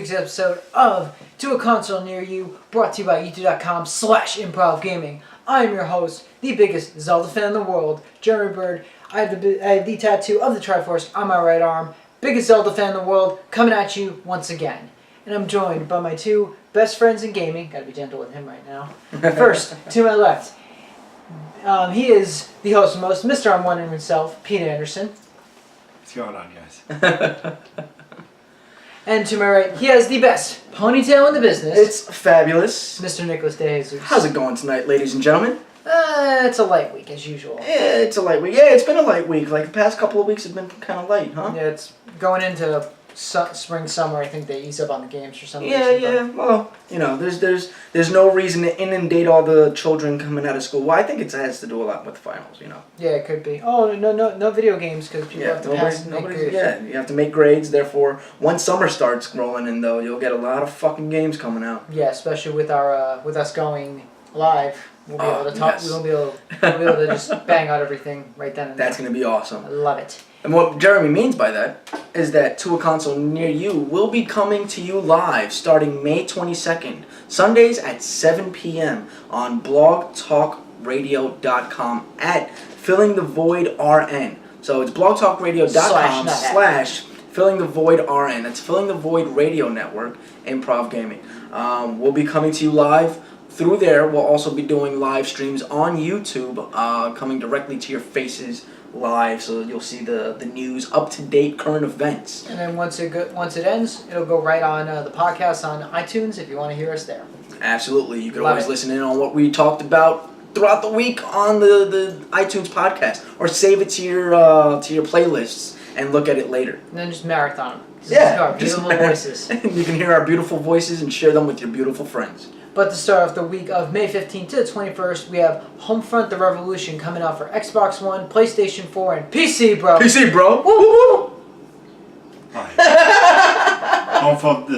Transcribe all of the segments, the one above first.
week's episode of To a Console Near You, brought to you by youtube.com/ImprovGaming. I am your host, the biggest Zelda fan in the world, Jeremy Bird. I have the tattoo of the Triforce on my right arm. Biggest Zelda fan in the world, coming at you once again. And I'm joined by my two best friends in gaming. Gotta be gentle with him right now. First, to my left, he is the host of most, Mr. I'm Wondering himself, Pete Anderson. What's going on, guys? And to my right, he has the best ponytail in the business. It's fabulous. Mr. Nicholas De Jesus. How's it going tonight, ladies and gentlemen? It's a light week, as usual. Yeah, it's a light week. Yeah, it's been a light week. Like, the past couple of weeks have been kind of light, huh? Yeah, it's going into spring, summer. I think they ease up on the games for some Yeah, reason. yeah. Well, you know, there's no reason to inundate all the children coming out of school. Well, I think it has to do a lot with finals, you know. Yeah, it could be. Oh, no video games because people have to pass and make grades. Yeah, you have to make grades. Therefore, once summer starts rolling in, though, you'll get a lot of fucking games coming out. Yeah, especially with our with us going live. We'll be able to talk. Yes. We'll be able to just bang out everything right then and there. That's gonna be awesome. I love it. And what Jeremy means by that is that To a Console Near You will be coming to you live starting May 22nd, Sundays at 7 p.m. on blogtalkradio.com at fillingthevoidrn. So it's blogtalkradio.com/fillingthevoidrn. That's Filling the Void Radio Network, Improv Gaming. We'll be coming to you live. Through there, we'll also be doing live streams on YouTube, coming directly to your faces live, so you'll see the news, up-to-date current events. And then once it ends, it'll go right on the podcast on iTunes if you want to hear us there. Absolutely. You can always listen in on what we talked about throughout the week on the iTunes podcast, or save it to your playlists and look at it later. And then just marathon them. Yeah. Our beautiful voices. You can hear our beautiful voices and share them with your beautiful friends. But to start off the week of May 15th to the 21st, we have Homefront: The Revolution coming out for Xbox One, PlayStation 4, and PC, bro. PC, bro. Woo woo woo. Homefront.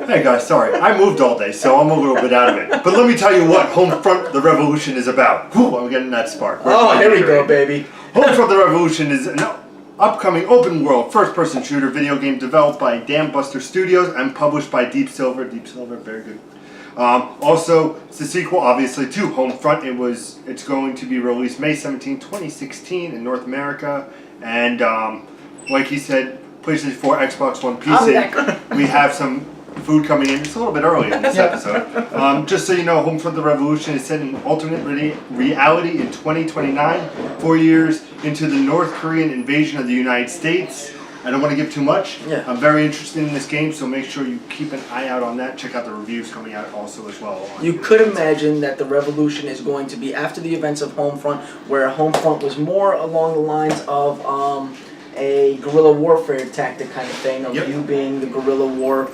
Hey guys, sorry. I moved all day, so I'm a little bit out of it. But let me tell you what Homefront: The Revolution is about. Whew, I'm getting that spark. Oh, here we go, baby. Homefront: The Revolution is an upcoming open-world first-person shooter video game developed by Dam Buster Studios and published by Deep Silver. Deep Silver, very good. Also, it's the sequel, obviously, to Homefront. It's going to be released May 17, 2016 in North America. And like he said, PlayStation 4, Xbox One, PC. We have some food coming in. It's a little bit early in this episode. Just so you know, Homefront: The Revolution is set in alternate reality in 2029, 4 years into the North Korean invasion of the United States. I don't want to give too much. Yeah. I'm very interested in this game, so make sure you keep an eye out on that. Check out the reviews coming out also as well. You could imagine that the Revolution is going to be after the events of Homefront, where Homefront was more along the lines of a guerrilla warfare tactic kind of thing, of you being the guerrilla war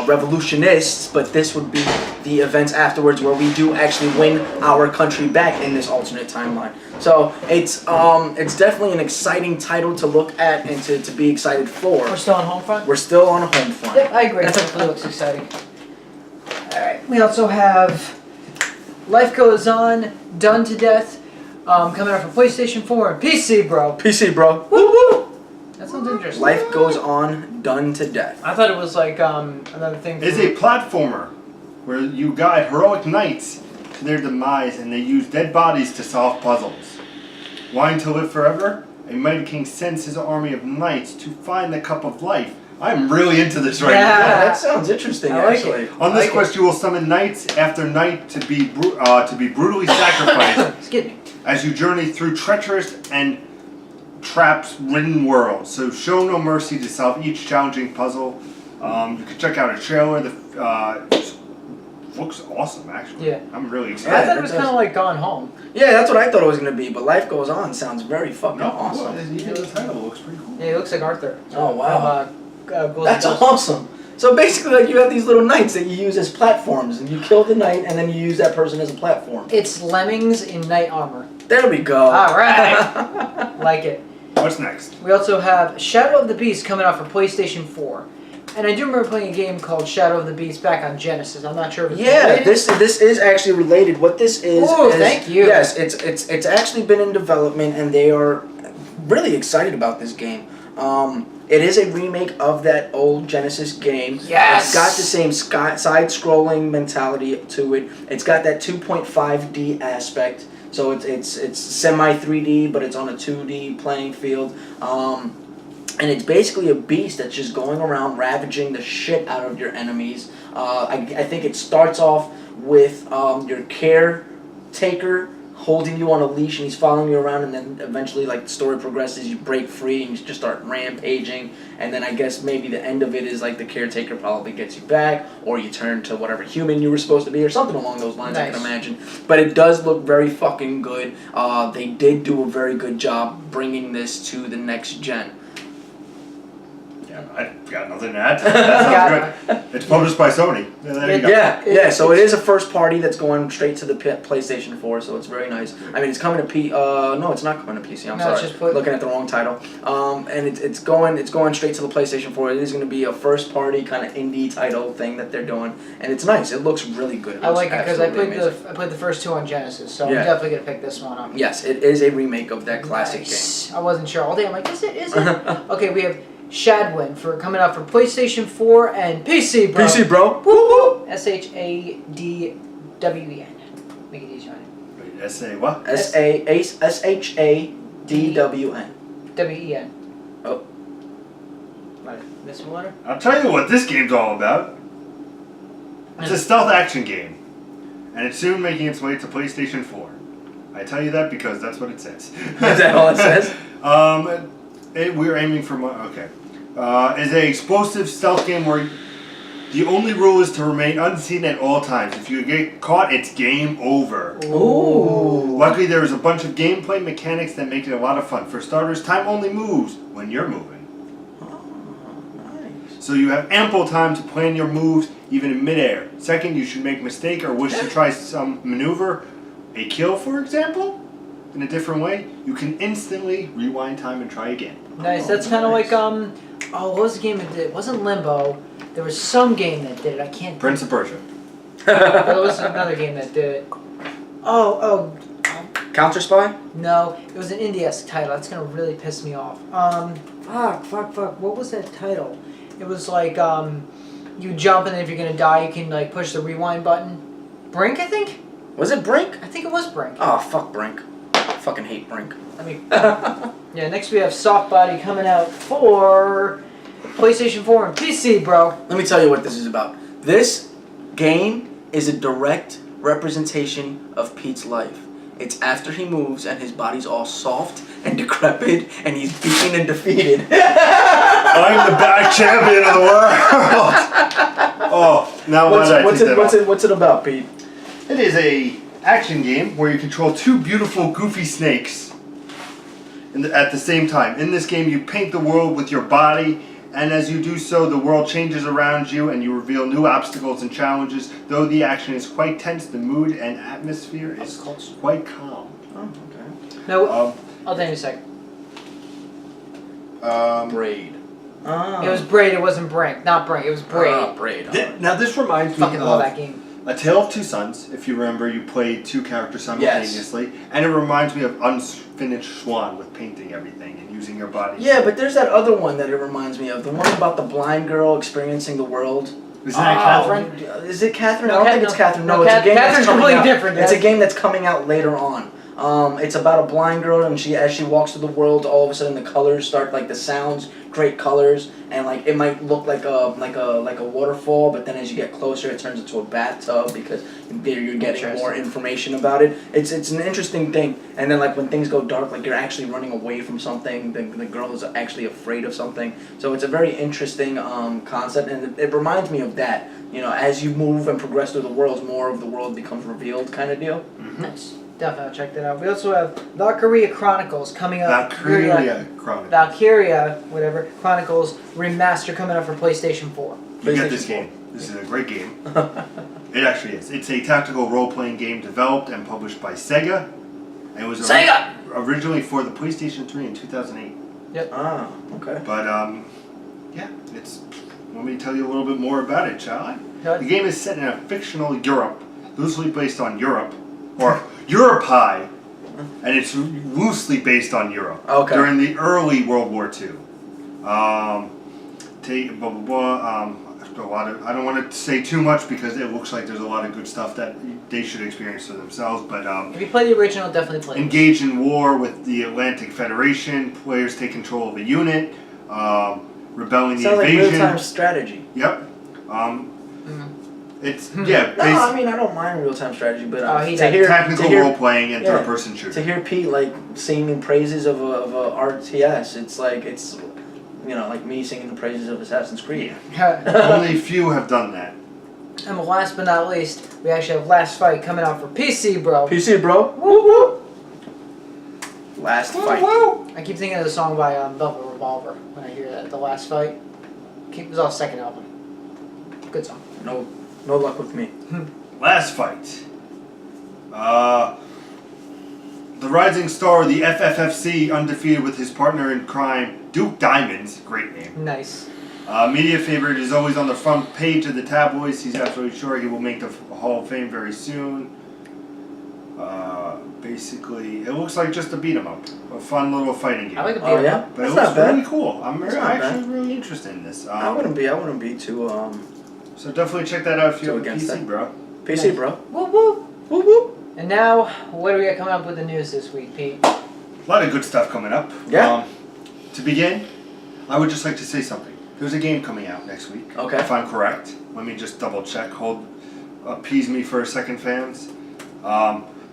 revolutionists, but this would be the events afterwards where we do actually win our country back in this alternate timeline. So it's definitely an exciting title to look at and to be excited for. We're still on Homefront? We're still on Homefront. Yep, I agree. It looks exciting. Alright, we also have Life Goes On, Done to Death, coming out for PlayStation 4 and PC, bro. PC, bro. Woo woo! That sounds interesting. Life Goes On, Done to Death. I thought it was like another thing. It's a platformer where you guide heroic knights to their demise and they use dead bodies to solve puzzles. Wanting to live forever? A mighty king sends his army of knights to find the cup of life. I'm really into this right now. Yeah, that sounds interesting, actually. On this quest, you will summon knights after night to be brutally sacrificed Excuse me. as you journey through treacherous and traps-ridden worlds. So show no mercy to solve each challenging puzzle. You can check out a trailer. Looks awesome, actually. Yeah. I'm really I excited. thought it was kind of like Gone Home. Yeah, that's what I thought it was going to be, but Life Goes On sounds very fucking awesome. The title looks pretty cool. Yeah, he looks like Arthur. Oh, wow. From, That's awesome. So basically, like, you have these little knights that you use as platforms, and you kill the knight, and then you use that person as a platform. It's lemmings in knight armor. There we go. Alright. Like it. What's next? We also have Shadow of the Beast coming out for PlayStation 4. And I do remember playing a game called Shadow of the Beast back on Genesis. I'm not sure if it's related. this is actually related. What this is thank you. Yes, it's actually been in development, and they are really excited about this game. It is a remake of that old Genesis game. Yes! It's got the same side-scrolling mentality to it. It's got that 2.5D aspect. So it's semi 3D, but it's on a 2D playing field. And it's basically a beast that's just going around ravaging the shit out of your enemies. I think it starts off with your caretaker holding you on a leash and he's following you around, and then eventually, like, the story progresses, you break free and you just start rampaging, and then I guess maybe the end of it is like the caretaker probably gets you back, or you turn to whatever human you were supposed to be, or something along those lines. Nice. I can imagine. But it does look very fucking good. They did do a very good job bringing this to the next gen. Yeah, I've got nothing to add to that. That sounds good. It's published by Sony. Yeah, there you go. Yeah. So it is a first party that's going straight to the PlayStation 4, so it's very nice. I mean, it's coming to no, it's not coming to PC. I'm sorry, it's just looking at the wrong title. And it's going straight to the PlayStation 4. It is going to be a first party kind of indie title thing that they're doing, and it's nice. It looks really good. I like it because I played the first two on Genesis, so I'm definitely gonna pick this one up. Yes, it is a remake of that classic game. I wasn't sure all day. I'm like, is it? Okay, we have Shadwin coming out for PlayStation 4 and PC, bro. PC, bro. Woo! SHADWEN. Make it easier on it. Wait, S-A what? SHADWN. WEN. Oh. This one letter? I'll tell you what this game's all about. It's a stealth action game, and it's soon making its way to PlayStation 4. I tell you that because that's what it says. Is that all it says? We're aiming for is a explosive stealth game where the only rule is to remain unseen at all times. If you get caught, it's game over. Ooh. Luckily, there is a bunch of gameplay mechanics that make it a lot of fun. For starters, time only moves when you're moving. Oh, nice. So you have ample time to plan your moves, even in midair. Second, you should make a mistake or wish to try some maneuver, a kill, for example, in a different way. You can instantly rewind time and try again. Nice. That's kind of like what was the game that did it? It wasn't Limbo. There was some game that did it. I can't. Prince of Persia. There was another game that did it. Counter Spy? No, it was an indie-esque title. That's gonna really piss me off. Fuck. What was that title? It was like you jump and then if you're gonna die, you can like push the rewind button. Brink, I think. Was it Brink? I think it was Brink. Oh, fuck Brink. I fucking hate Brink. I mean, yeah. Next we have Soft Body coming out for PlayStation 4 and PC, bro. Let me tell you what this is about. This game is a direct representation of Pete's life. It's after he moves and his body's all soft and decrepit and he's beaten and defeated. I'm the back champion of the world. Oh, now what's it about, Pete? It is a action game where you control two beautiful, goofy snakes at the same time. In this game, you paint the world with your body, and as you do so, the world changes around you, and you reveal new obstacles and challenges. Though the action is quite tense, the mood and atmosphere is quite calm. Oh, okay. No, I'll tell you in a second. Braid. It was Braid. It wasn't Brink. Not Brink. It was Braid. Braid. Now this reminds me Fucking love that game. A Tale of Two Sons. If you remember, you played two characters simultaneously, and it reminds me of Unfinished Swan with painting everything and using your body. Yeah, but there's that other one that it reminds me of. The one about the blind girl experiencing the world. Isn't that Catherine? Is it Catherine? No, I don't think it's Catherine. No, it's a game Catherine's that's coming completely out. different. It's a game that's coming out later on. It's about a blind girl, and as she walks through the world, all of a sudden the colors start, like the sounds create colors, and like it might look like a waterfall, but then as you get closer, it turns into a bathtub because there you're getting more information about it. It's an interesting thing, and then like when things go dark, like you're actually running away from something. The girl is actually afraid of something, so it's a very interesting concept, and it reminds me of that. You know, as you move and progress through the world, more of the world becomes revealed, kind of deal. Mm-hmm. Nice. Definitely check that out. We also have Valkyria Chronicles coming up. Valkyria Chronicles. Valkyria, whatever, Chronicles Remaster coming up for PlayStation 4. You get this game. This is a great game. It actually is. It's a tactical role-playing game developed and published by Sega. And it was originally for the PlayStation 3 in 2008. Yep. Ah, okay. But, yeah, it's... Want me to tell you a little bit more about it, shall I? Good. The game is set in a fictional Europe, loosely based on Europe, or Europe-high, and it's loosely based on Europe. Okay. During the early World War II. Take blah blah blah. I don't want to say too much because it looks like there's a lot of good stuff that they should experience for themselves. But if you play the original, definitely play it. Engage in war with the Atlantic Federation. Players take control of a unit. Rebelling the Sounds like invasion. real-time strategy. Yep. It's No, I mean I don't mind real-time strategy, but technical role playing and third-person shooter. To hear Pete like singing praises of a RTS, it's like like me singing the praises of Assassin's Creed. Only few have done that. And last but not least, we actually have Last Fight coming out for PC, bro. PC, bro. Woo woo. Last Fight. Woo. I keep thinking of the song by Velvet Revolver when I hear that. The Last Fight. It was off second album. Good song. No luck with me. Last Fight. The rising star of the FFFC, undefeated with his partner in crime, Duke Diamonds. Great name. Nice. Media favorite is always on the front page of the tabloids. He's absolutely sure he will make the Hall of Fame very soon. Basically, it looks like just a beat 'em up, a fun little fighting game. I like a beat 'em Oh yeah, up. But that's it looks not bad. really cool. I'm That's not actually bad. really interested in this. I wouldn't be too So definitely check that out if you So have a against PC, that. bro. PC, Nice. bro. Woo woo. Woo woo. And now, what do we got coming up with the news this week, Pete? A lot of good stuff coming up. Yeah. To begin, I would just like to say something. There's a game coming out next week. Okay. If I'm correct. Let me just double check. Appease me for a second, fans.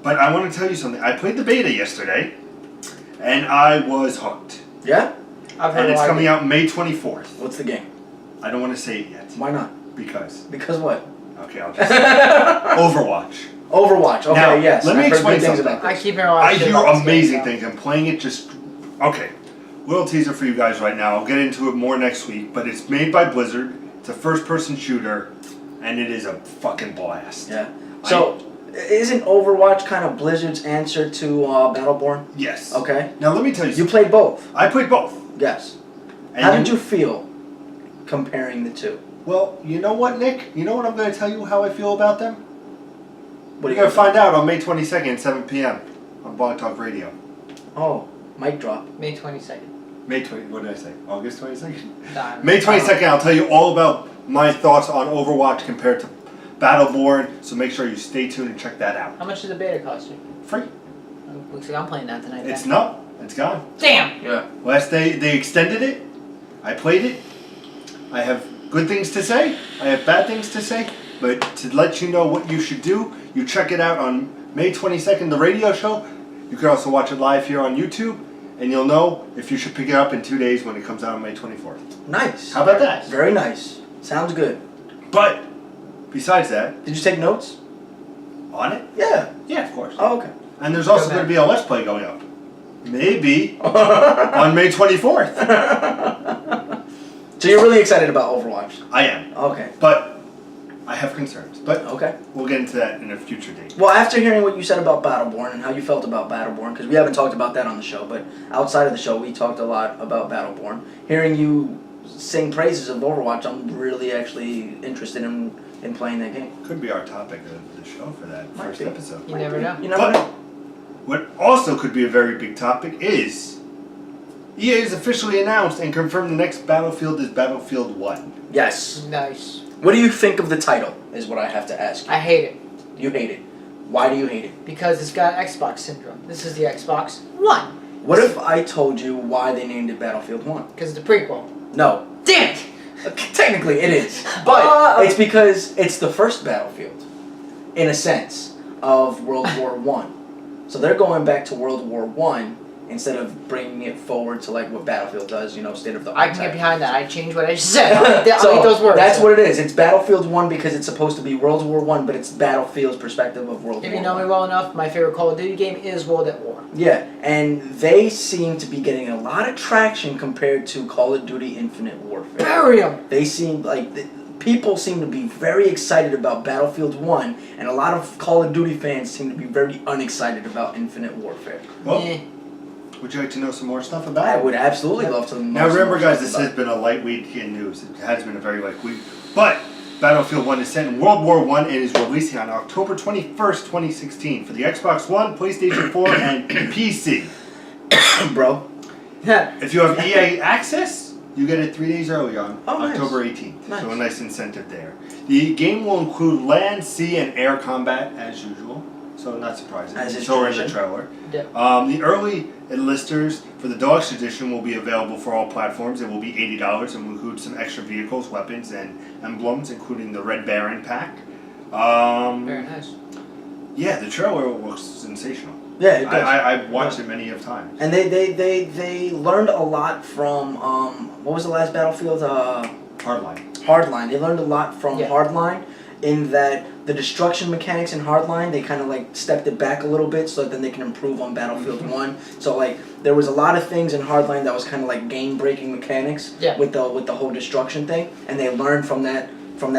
But I want to tell you something. I played the beta yesterday, and I was hooked. Yeah. I've heard And a it's lot of coming it. out May 24th. What's the game? I don't want to say it yet. Why not? Because. Because what? Okay, I'll just say it. Overwatch. Overwatch. Okay. Now, yes. let me I've heard explain good things something. about I this. keep hearing a lot I of shit hear about this game, amazing so. things. I'm playing it just... Okay. Little teaser for you guys right now. I'll get into it more next week. But it's made by Blizzard. It's a first-person shooter. And it is a fucking blast. Yeah. So, isn't Overwatch kind of Blizzard's answer to Battleborn? Yes. Okay. Now let me tell you You something. played both. I played both. Yes. And How did you feel comparing the two? Well, you know what, Nick? You know what I'm going to tell you how I feel about them? What You're going to find out on May 22nd, 7 p.m. on Blog Talk Radio. Oh, mic drop. May 22nd. May 20... What did I say? August 22nd? Nah, May 22nd, I'll tell you all about my thoughts on Overwatch compared to Battleborn, so make sure you stay tuned and check that out. How much did the beta cost you? Free. Looks like I'm playing that tonight. It's then. no, it's gone. Damn! Yeah. Last day, they extended it. I played it. I have good things to say. I have bad things to say. But to let you know what you should do, you check it out on May 22nd, the radio show. You can also watch it live here on YouTube. And you'll know if you should pick it up in 2 days when it comes out on May 24th. Nice. How about that? Very nice. Sounds good. But, besides that, Did you take notes? on it? Yeah. Yeah, of course. Oh, okay. And there's also Go going back. to be a Let's Play going up. Maybe on May 24th. So you're really excited about Overwatch? I am. Okay. But I have concerns. But Okay. we'll get into that in a future date. Well, after hearing what you said about Battleborn and how you felt about Battleborn, because we haven't talked about that on the show, but outside of the show, we talked a lot about Battleborn. Hearing you sing praises of Overwatch, I'm really actually interested in playing that game. Could be our topic of the show for that Might first be. episode. You never know. You never But know. what also could be a very big topic is EA has officially announced and confirmed the next Battlefield is Battlefield 1. Yes. Nice. What do you think of the title, is what I have to ask you. I hate it You hate it. Why do you hate it? because it's got Xbox syndrome. This is the Xbox One What if I told you why they named it Battlefield 1? because it's the prequel. No. Damn it! Technically, it is. But it's because it's the first Battlefield, in a sense, of World War One. So they're going back to World War One instead of bringing it forward to like what Battlefield does, state of the art. I can get behind that. I changed what I just said. I'll So make those words. that's what it is. It's Battlefield 1 because it's supposed to be World War 1, but it's Battlefield's perspective of World If War you know me 1. well enough, my favorite Call of Duty game is World at War. Yeah, and they seem to be getting a lot of traction compared to Call of Duty Infinite Warfare. Bury 'em! They seem like people seem to be very excited about Battlefield 1, and a lot of Call of Duty fans seem to be very unexcited about Infinite Warfare. Well, Eh. would you like to know some more stuff about I it? would absolutely love to know. Now some remember more guys, stuff this about has been a light week in news. It has been a very light week. But Battlefield 1 is set in World War 1 and is releasing on October 21st, 2016 for the Xbox One, PlayStation 4, and PC. it. Bro. If you have EA Access, You get it 3 days early on October 18th. Nice. So a nice incentive there. The game will include land, sea, and air combat as usual. So not surprising. As is so in the tradition. trailer. Yeah. The early enlisters for the Deluxe Edition will be available for all platforms. It will be $80 and will include some extra vehicles, weapons, and emblems, including the Red Baron pack. Very nice. Yeah, the trailer looks sensational. Yeah, it does. I've watched it many of times. And they learned a lot from what was the last Battlefield? Hardline. Hardline. They learned a lot from Yeah. Hardline, in that the destruction mechanics in Hardline, they kind of like stepped it back a little bit so that then they can improve on Battlefield 1. So like there was a lot of things in Hardline that was kind of like game breaking mechanics with the whole destruction thing, and they learned from that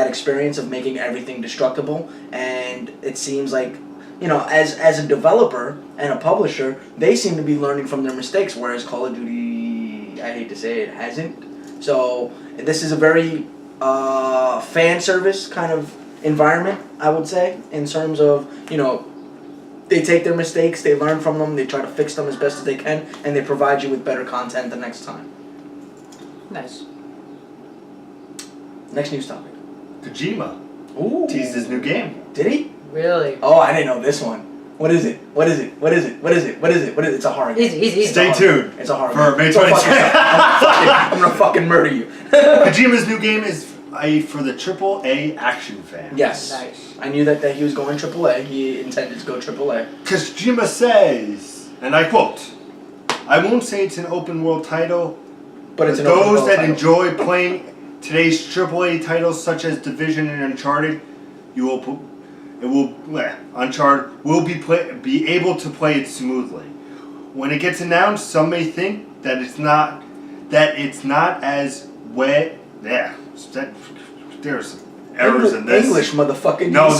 experience of making everything destructible. And it seems like, you know, as a developer and a publisher, they seem to be learning from their mistakes, whereas Call of Duty, I hate to say it, hasn't. So this is a very fan service kind of environment, I would say, in terms of, you know, they take their mistakes, they learn from them, they try to fix them as best as they can, and they provide you with better content the next time. Nice. Next news topic. Kojima Ooh. teased his new game. Did he? Really? Oh, I didn't know this one. What is it? What is it? What is it? What is it? What is it? What is it? It's a horror game. Easy. Stay tuned. It's a horror for game. May Go fuck 22nd. yourself. I'm gonna fucking murder you. Kojima's new game is for the AAA action fan. Yes. Nice. I knew that he was going AAA. He intended to go AAA. Kojima says, and I quote, "I won't say it's an open world title, But it's an those open world that title. enjoy playing today's AAA titles such as Division and Uncharted, Uncharted will be able to play it smoothly. When it gets announced, some may think that it's not as wet. Yeah, there's some errors in this. English, motherfucker. No,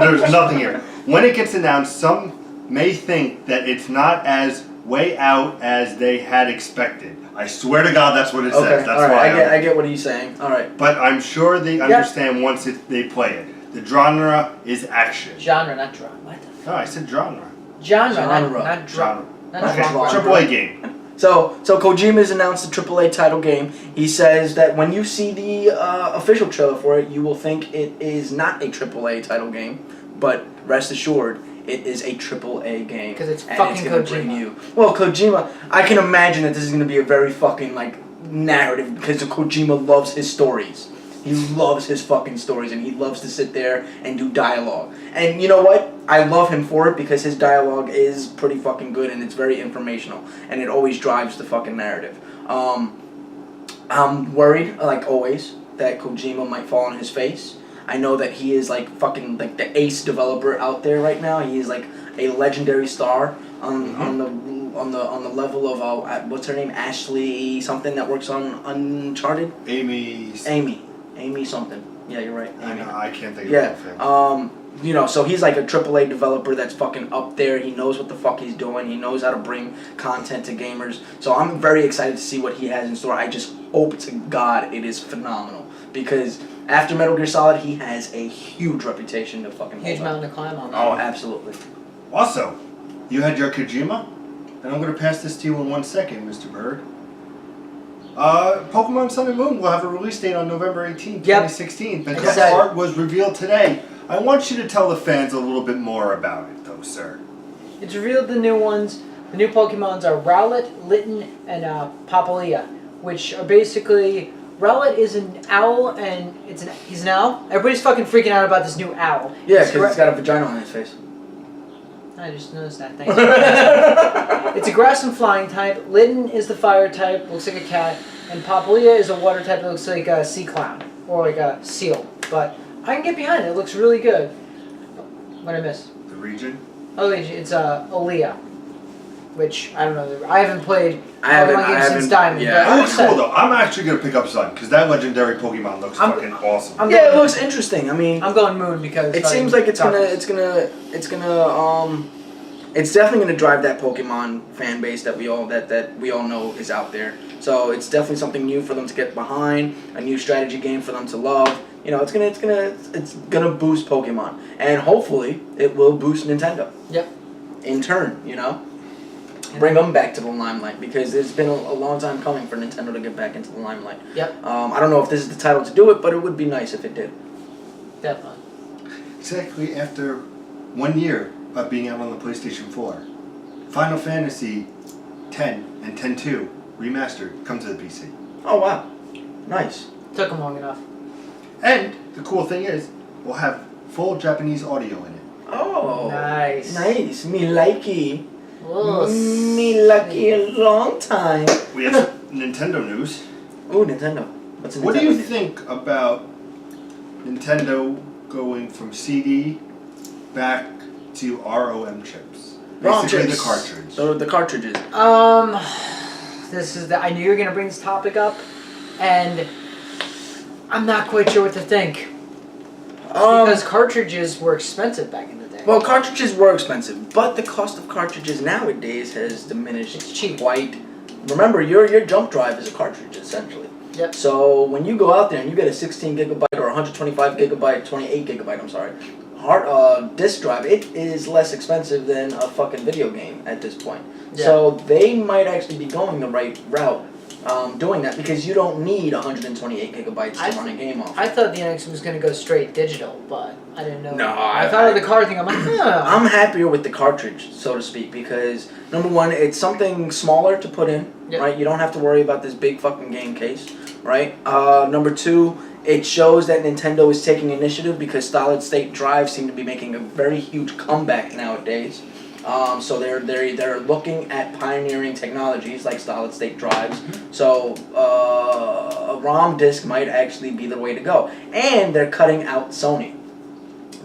there's nothing here. When it gets announced, some may think that it's not as way out as they had expected. I swear to God, that's what it says. That's all why right. I get what he's saying. All right. But I'm sure they understand once they play it. The genre is action. Genre, not drama. What the fuck? No, I said genre. Genre. Genre. Not drama. Not Okay, drama. AAA game. So Kojima's announced the AAA title game. He says that when you see the official trailer for it, you will think it is not a AAA title game, but rest assured, it is a AAA game. Because it's and fucking gonna Kojima. bring you. Well, Kojima, I can imagine that this is going to be a very fucking like narrative, because Kojima loves his stories. He loves his fucking stories, and he loves to sit there and do dialogue. And you know what? I love him for it, because his dialogue is pretty fucking good, and it's very informational, and it always drives the fucking narrative. I'm worried, like always, that Kojima might fall on his face. I know that he is like fucking like the ace developer out there right now. He is like a legendary star on the level of what's her name, Ashley something, that works on Uncharted. Amy something. Yeah, you're right. Amy. I can't think of anything. You know, so he's like a AAA developer that's fucking up there. He knows what the fuck he's doing. He knows how to bring content to gamers. So I'm very excited to see what he has in store. I just hope to God it is phenomenal, because after Metal Gear Solid, he has a huge reputation to fucking Huge hold up. mountain to climb on. Oh, absolutely. Also, you had your Kojima, and I'm going to pass this to you in 1 second, Mr. Bird. Pokemon Sun and Moon will have a release date on November 18, 2016. The cover art was revealed today. I want you to tell the fans a little bit more about it, though, sir. It's revealed the new ones. The new Pokemons are Rowlet, Litten, and Papalia, which are basically... Rowlet is an owl, and he's an owl. Everybody's fucking freaking out about this new owl. Yeah, because it's got a vagina on his face. I just noticed that. Thanks. It's a grass and flying type. Litten is the fire type, looks like a cat, and Papalia is a water type that looks like a sea clown or like a seal. But I can get behind it. It looks really good. What did I miss? The region? Oh, it's Aaliyah, which I don't know. I haven't played I haven't since Diamond. yeah. But It looks cool, though. I'm actually going to pick up Sun, because that legendary Pokemon looks fucking awesome. Yeah, it looks interesting. I mean, I'm going Moon because it seems like it's definitely gonna drive that Pokemon fan base that we all know is out there. So it's definitely something new for them to get behind, a new strategy game for them to love. You know, it's gonna boost Pokemon, and hopefully it will boost Nintendo. Yep. In turn, you know. Bring them back to the limelight, because it's been a long time coming for Nintendo to get back into the limelight. Yep. I don't know if this is the title to do it, but it would be nice if it did. Definitely. Exactly after 1 year of being out on the PlayStation 4, Final Fantasy X and X-2 remastered come to the PC. Oh wow, nice. Took them long enough. And the cool thing is, we'll have full Japanese audio in it. Oh, Nice. nice. Me likey. Ugh. Me lucky a long time. We have Nintendo news. Ooh, Nintendo. What's a Nintendo What do you news? think about Nintendo going from CD back to ROM chips? ROM Basically chips. the cartridge. So the cartridges. This is I knew you were gonna bring this topic up, and I'm not quite sure what to think because cartridges were expensive back in the day. Well, cartridges were expensive, but the cost of cartridges nowadays has diminished. It's cheap. Quite. Remember, your jump drive is a cartridge essentially. Yep. So when you go out there and you get a 16 gigabyte or 125 gigabyte, 28 gigabyte, I'm sorry, hard disk drive, it is less expensive than a fucking video game at this point. Yeah. So they might actually be going the right route, doing that, because you don't need 128 gigabytes to run a game off. I thought the NX was gonna go straight digital, but I didn't know. No, I thought of the card thing. I'm like, I'm happier with the cartridge, so to speak, because number one, it's something smaller to put in, Yep. right? You don't have to worry about this big fucking game case, right? Number two, it shows that Nintendo is taking initiative, because solid state drives seem to be making a very huge comeback nowadays. So they're looking at pioneering technologies like solid state drives. So a ROM disc might actually be the way to go, and they're cutting out Sony,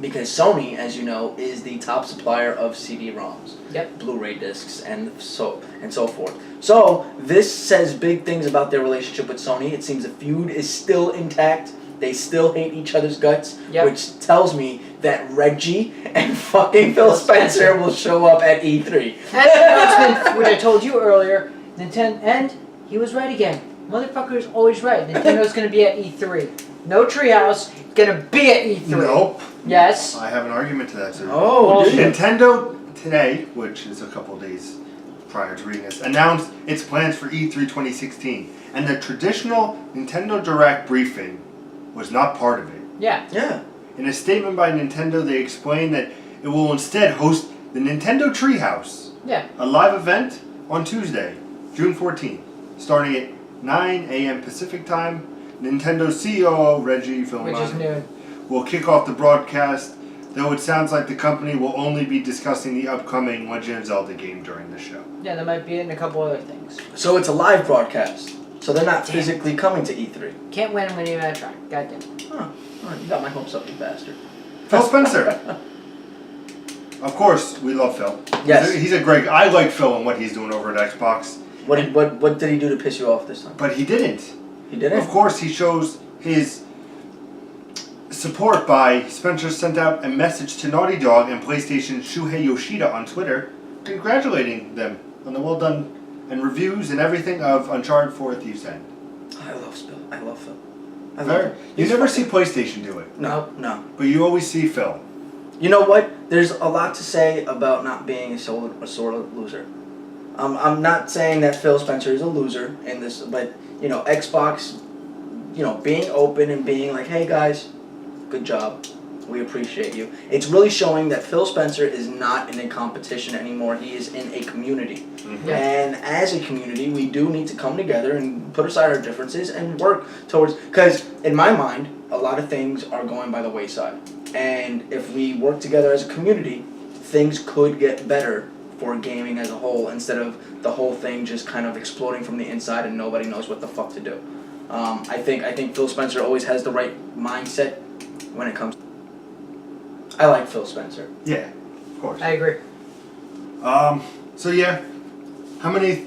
because Sony, as you know, is the top supplier of CD-ROMs, Yep. Blu-ray discs, and so forth. So this says big things about their relationship with Sony. It seems the feud is still intact. They still hate each other's guts, Yep. which tells me that Reggie and fucking Phil Spencer will show up at E3. And the announcement, which I told you earlier, Nintendo, and he was right again. Motherfucker's always right. Nintendo's gonna be at E3. No Treehouse, gonna be at E3. Nope. Yes. I have an argument to that, sir. Oh, dude. Nintendo today, which is a couple days prior to reading this, announced its plans for E3 2016. And the traditional Nintendo Direct briefing was not part of it. Yeah. Yeah. In a statement by Nintendo, they explained that it will instead host the Nintendo Treehouse, Yeah. a live event on Tuesday, June 14th, starting at 9 a.m. Pacific Time. Nintendo CEO Reggie Which is Fils-Aimé noon. will kick off the broadcast, though it sounds like the company will only be discussing the upcoming Legend of Zelda game during the show. Yeah, that might be it and a couple other things. So it's a live broadcast. So they're not Damn. physically coming to E3. Can't win when you gotta try. Goddamn. Huh. Oh, you got my hopes up, you bastard. Phil Spencer. Of course, we love Phil. Yes. He's a great. I like Phil and what he's doing over at Xbox. What did he do to piss you off this time? But he didn't. He didn't? Of course, he shows his support by Spencer sent out a message to Naughty Dog and PlayStation Shuhei Yoshida on Twitter, congratulating them on the well done and reviews and everything of Uncharted 4: Thieves' End. I love Phil. I love Phil. I love Fair. him. You He's never fucking- see PlayStation do it, No, no. but you always see Phil. You know what? There's a lot to say about not being a sort of loser. I'm not saying that Phil Spencer is a loser in this, but you know, Xbox, you know, being open and being like, hey guys, good job, we appreciate you. It's really showing that Phil Spencer is not in a competition anymore. He is in a community. Yeah. And as a community, we do need to come together and put aside our differences and work towards, because in my mind, a lot of things are going by the wayside. And if we work together as a community, things could get better for gaming as a whole, instead of the whole thing just kind of exploding from the inside and nobody knows what the fuck to do. I think Phil Spencer always has the right mindset when it comes. I like Phil Spencer. Yeah, of course. I agree. So yeah, how many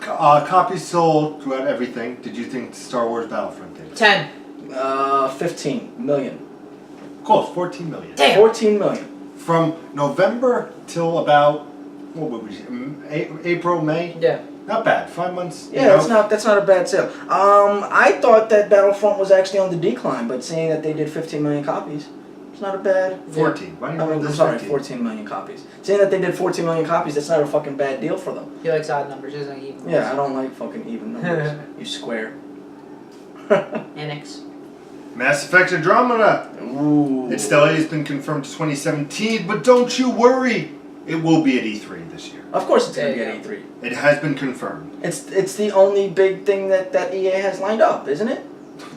copies sold throughout everything did you think Star Wars Battlefront did? 10. 15 million. Close, 14 million. Damn. 14 million. From November till about, what would we say, April, May? Yeah. Not bad, 5 months. Yeah, that's not a bad sale. I thought that Battlefront was actually on the decline, but seeing that they did 15 million copies, It's not a bad. 14. Why do you want I'm this sorry, 15? 14 million copies. Saying that they did 14 million copies, that's not a fucking bad deal for them. He likes odd numbers, doesn't he? Yeah, I don't like fucking even numbers. You square. Annex. Mass Effect Andromeda. Ooh. Its delay has been confirmed to 2017, but don't you worry. It will be at E3 this year. Of course it's going to be There at you E3. It has been confirmed. It's the only big thing that EA has lined up, isn't it?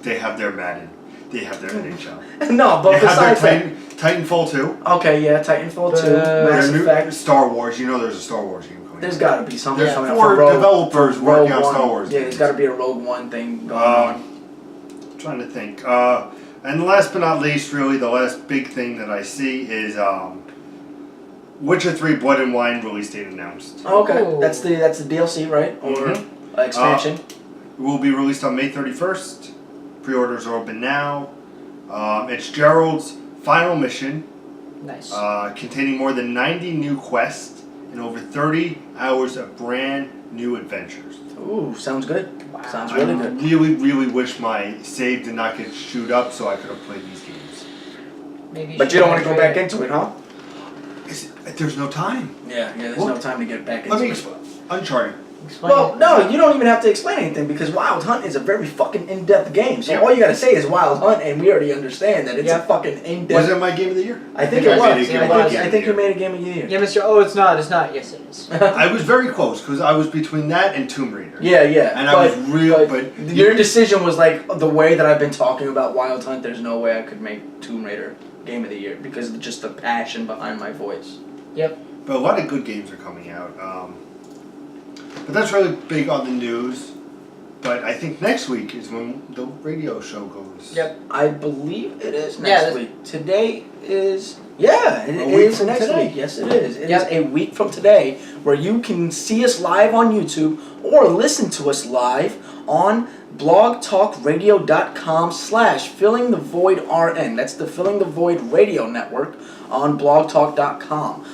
They have their Madden. They have their NHL. No, but They have their besides that. Titanfall 2. Okay, yeah, Titanfall 2, Their Mass Their new Effect. Star Wars. You know there's a Star Wars game coming There's out. got to be something There's coming up 4 for Rogue, developers Rogue working on One. Star Wars Yeah, games. there's got to be a Rogue One thing going on. Trying to think. And last but not least, really, the last big thing that I see is Witcher 3 Blood and Wine release date announced. Oh, okay, Ooh. that's the DLC, right? Or expansion. It will be released on May 31st. Pre-orders are open now. It's Gerald's final mission, Nice. containing more than 90 new quests and over 30 hours of brand new adventures. Ooh, sounds good. Wow. Sounds really I good. really wish my save did not get chewed up so I could have played these games. Maybe But should you don't want to go trade back it. into it, huh? There's no time. Yeah, there's What? no time to get back into Let me it. explain. Uncharted. Explain Well, it. no, you don't even have to explain anything because Wild Hunt is a very fucking in-depth game. So Yeah. all you gotta say is Wild Hunt, and we already understand that it's Yeah. a fucking Was in-depth. it my game of the year? I think I it made was. a game it of was. the I year. think you made a game of the year. Yeah, Mr. Oh, it's not. It's not. Yes, it is. I was very close because I was between that and Tomb Raider. Yeah, yeah. And I was real, but your decision was like the way that I've been talking about Wild Hunt. There's no way I could make Tomb Raider Game of the Year because of just the passion behind my voice. But a lot of good games are coming out. But that's really big on the news. But I think next week is when the radio show goes. Yep. I believe it is Yeah, next week. Today is it A week is from next today. week. Yes, it is. It is Yep. a week from today where you can see us live on YouTube or listen to us live on blogtalkradio.com/fillingthevoidrn. That's the Filling the Void Radio Network on blogtalk.com.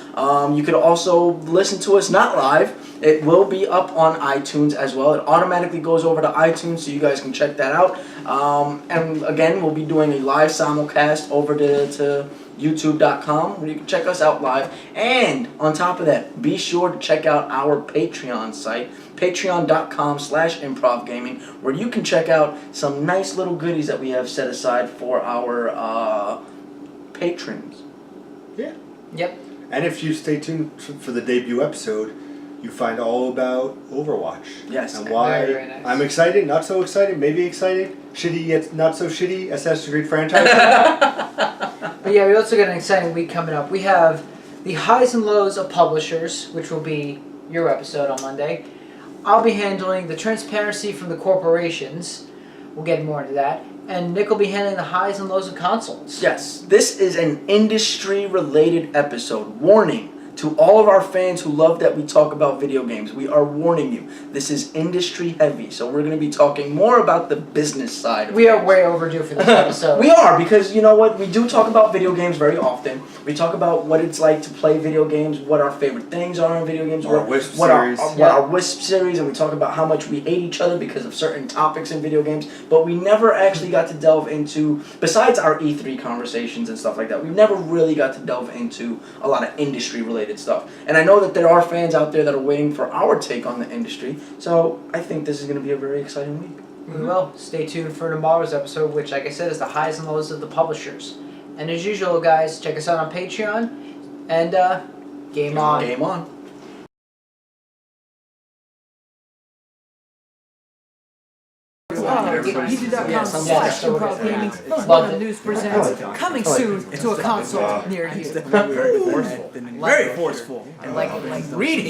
You could also listen to us not live. It will be up on iTunes as well. It automatically goes over to iTunes, so you guys can check that out. And again, we'll be doing a live simulcast over to youtube.com where you can check us out live. And on top of that, be sure to check out our Patreon site, patreon.com/improvgaming, where you can check out some nice little goodies that we have set aside for our patrons. Yep. And if you stay tuned for the debut episode, you find all about Overwatch. Yes. And why Very, very nice. I'm excited, not so excited, maybe excited, shitty yet not so shitty Assassin's Creed franchise. But yeah, we also got an exciting week coming up. We have the highs and lows of publishers, which will be your episode on Monday. I'll be handling the transparency from the corporations. We'll get more into that. And Nick will be handling the highs and lows of consoles. Yes, this is an industry-related episode. Warning to all of our fans who love that we talk about video games. We are warning you. This is industry heavy, so we're going to be talking more about the business side of We are things. way overdue for this episode. We are, because you know what? We do talk about video games very often. We talk about what it's like to play video games, what our favorite things are in video games, Our Wisp what series. our Wisp series, and we talk about how much we hate each other because of certain topics in video games. But we never actually got to delve into, besides our E3 conversations and stuff like that, we never really got to delve into a lot of industry-related stuff. And I know that there are fans out there that are waiting for our take on the industry, so I think this is going to be a very exciting week. We will. Stay tuned for tomorrow's episode, which, like I said, is the highs and lows of the publishers. And as usual, guys, check us out on Patreon. And, game on. Game on. YouTube.com/improvgaming. Love News presents coming soon to a console near you. Very forceful. And like reading.